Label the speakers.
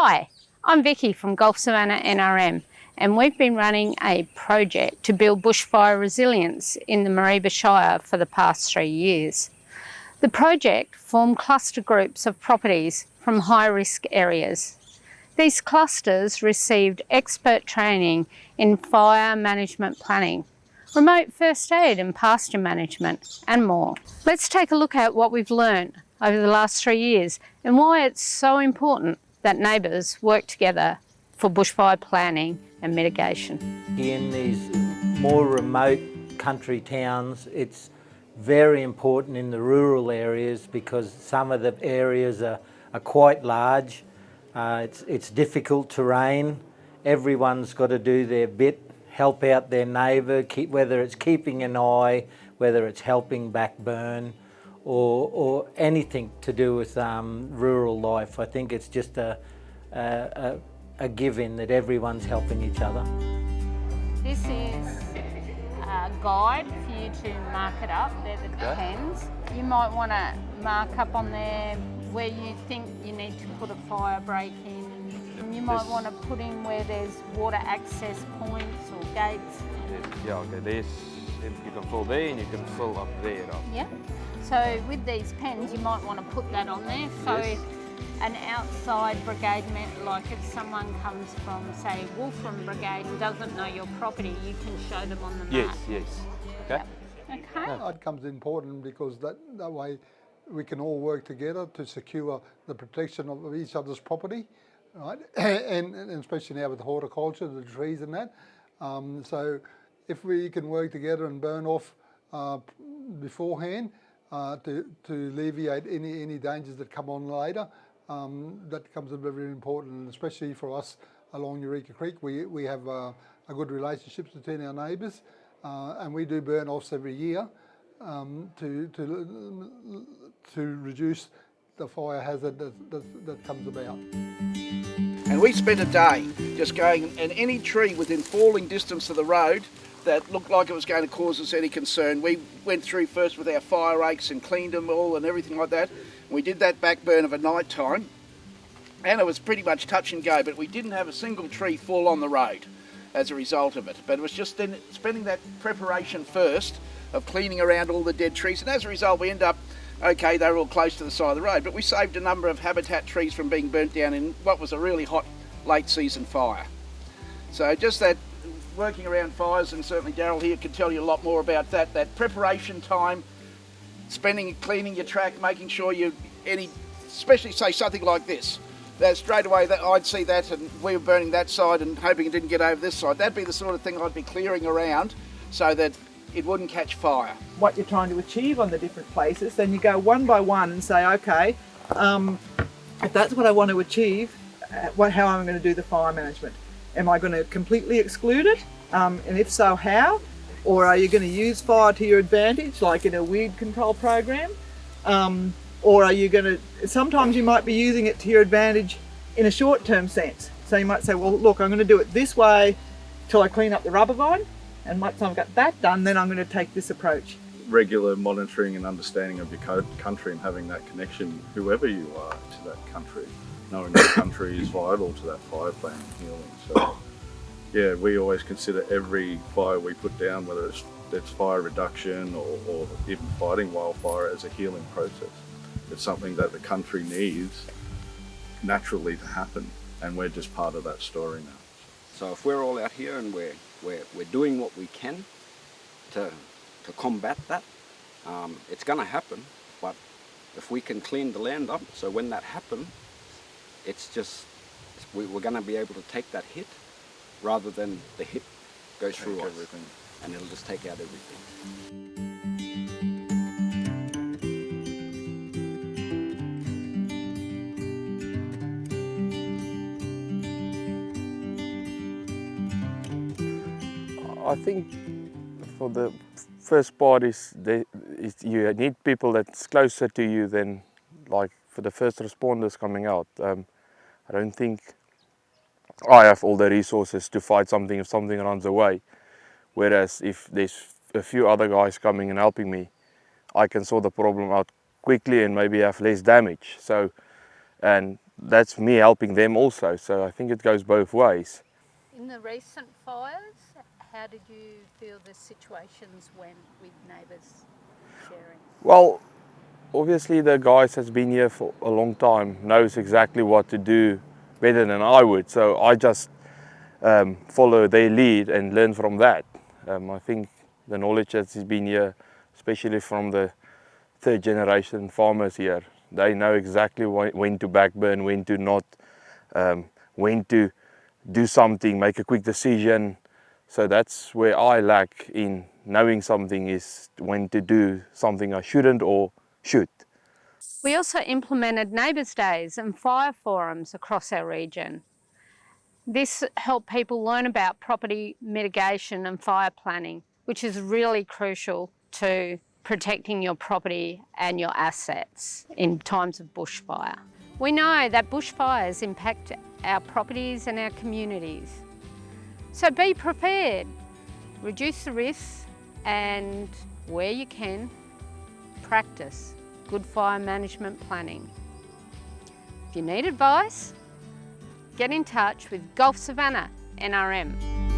Speaker 1: Hi, I'm Vicky from Gulf Savannah NRM, and we've been running a project to build bushfire resilience in the Mareeba Shire for the past 3 years. The project formed cluster groups of properties from high-risk areas. These clusters received expert training in fire management planning, remote first aid and pasture management, and more. Let's take a look at what we've learned over the last 3 years and why it's so important that neighbours work together for bushfire planning and mitigation.
Speaker 2: In these more remote country towns, it's very important in the rural areas because some of the areas are quite large. It's difficult terrain. Everyone's got to do their bit, help out their neighbour, whether it's keeping an eye, whether it's helping back burn, or anything to do with rural life. I think it's just a given that everyone's helping each other.
Speaker 1: This is a guide for you to mark it up. They're the pens. You might want to mark up on there where you think you need to put a fire break in. You might want to put in where there's water access points or gates.
Speaker 3: Yeah, okay, there's, you can fill there and you can fill up there.
Speaker 1: Yeah. So with these pens, you might want to put that on there. So
Speaker 3: Yes.
Speaker 1: an outside brigade meant, like if someone comes from, say, Wolfram Brigade and doesn't know your property, you can show them on the map.
Speaker 3: Yes. Okay.
Speaker 1: Yep. Okay.
Speaker 4: Outcome's important because that way we can all work together to secure the protection of each other's property, right? and especially now with horticulture, the trees and that. So if we can work together and burn off beforehand to alleviate any dangers that come on later, that becomes very important, and especially for us along Eureka Creek. We have a good relationships between our neighbours, and we do burn-offs every year to reduce the fire hazard that comes about.
Speaker 5: And we spent a day just going, and any tree within falling distance of the road that looked like it was going to cause us any concern, we went through first with our fire rakes and cleaned them all and everything like that. We did that back burn of a night time, and it was pretty much touch and go, but we didn't have a single tree fall on the road as a result of it. But it was just then spending that preparation first of cleaning around all the dead trees, and as a result we end up, okay, they were all close to the side of the road, but we saved a number of habitat trees from being burnt down in what was a really hot late season fire. So just that working around fires, and certainly Daryl here can tell you a lot more about that preparation time, cleaning your track, making sure especially say something like this, that straight away that I'd see that and we were burning that side and hoping it didn't get over this side. That'd be the sort of thing I'd be clearing around so that it wouldn't catch fire.
Speaker 6: What you're trying to achieve on the different places, then you go one by one and say, okay, if that's what I want to achieve, how am I going to do the fire management? Am I going to completely exclude it? And if so, how? Or are you going to use fire to your advantage, like in a weed control program? Or are you going to, sometimes you might be using it to your advantage in a short-term sense. So you might say, well, look, I'm going to do it this way till I clean up the rubber vine, and once I've got that done, then I'm going to take this approach.
Speaker 7: Regular monitoring and understanding of your country and having that connection, whoever you are, to that country. Knowing that country is vital to that fire plan and healing. So yeah, we always consider every fire we put down, whether it's fire reduction or even fighting wildfire, as a healing process. It's something that the country needs naturally to happen, and we're just part of that story now.
Speaker 8: So if we're all out here and we're doing what we can to combat that, it's going to happen. But if we can clean the land up, so when that happens, it's just we're going to be able to take that hit rather than the hit goes through us, and it'll just take out everything.
Speaker 3: I think for the first part is you need people that's closer to you than, like, for the first responders coming out. I don't think I have all the resources to fight something if something runs away. Whereas if there's a few other guys coming and helping me, I can sort the problem out quickly and maybe have less damage. So, and that's me helping them also. So I think it goes both ways.
Speaker 1: In the recent fires, how did you feel the situations went with neighbours sharing?
Speaker 3: Well, obviously the guys that's been here for a long time knows exactly what to do better than I would. So I just follow their lead and learn from that. I think the knowledge that's been here, especially from the third generation farmers here, they know exactly when to backburn, when to not, when to do something, make a quick decision. So that's where I lack in knowing something, is when to do something I shouldn't or should.
Speaker 1: We also implemented Neighbours Days and fire forums across our region. This helped people learn about property mitigation and fire planning, which is really crucial to protecting your property and your assets in times of bushfire. We know that bushfires impact our properties and our communities. So be prepared, reduce the risks, and where you can, practice good fire management planning. If you need advice, get in touch with Gulf Savannah NRM.